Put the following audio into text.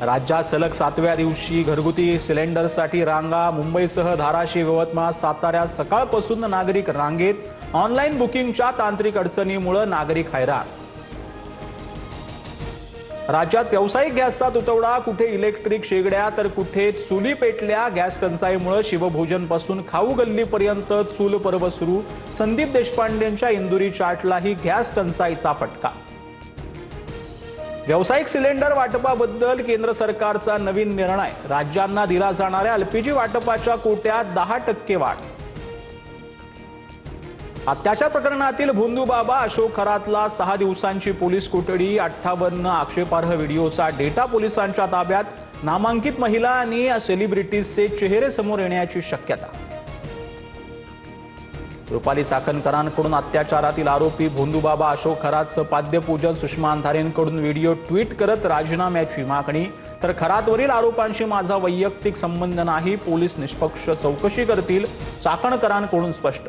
राज्यात सलग 7व्या दिवशी घरगुती सिलेंडरसाठी रांगा. मुंबईसह धाराशिव, यवतमाळ, साताऱ्यात सकाळपासून नागरिक रांगेत. ऑनलाईन बुकिंगच्या तांत्रिक अडचणीमुळे नागरिक हैराण. राज्यात व्यावसायिक गॅसचा तुटवडा. कुठे इलेक्ट्रिक शेगड्या तर कुठे चुली पेटल्या. गॅस टंचाईमुळे शिवभोजनपासून खाऊ गल्लीपर्यंत चूल पर्व सुरू. संदीप देशपांडेंच्या इंदुरी चाटलाही गॅस टंचाईचा फटका. व्यावसायिक सिलेंडर वाटपाबद्दल केंद्र सरकारचा नवीन निर्णय. राज्यांना दिला जाणाऱ्या एलपीजी वाटपाच्या कोट्यात 10% वाढ. अत्याचार प्रकरणातील भोंदूबाबा अशोक खरातला 6 दिवसांची पोलीस कोठडी. 58 आक्षेपार्ह व्हिडिओचा डेटा पोलिसांच्या ताब्यात. नामांकित महिला आणि सेलिब्रिटीजचे चेहरे समोर येण्याची शक्यता. रुपाली चाकणकरांकडून अत्याचारातील आरोपी भोंदूबाबा अशोक खरातचं पाद्यपूजन. सुषमा अंधारेंकडून व्हिडिओ ट्विट करत राजीनाम्याची मागणी. तर खरातवरील आरोपांशी माझा वैयक्तिक संबंध नाही, पोलीस निष्पक्ष चौकशी करतील, चाकणकरांकडून स्पष्ट.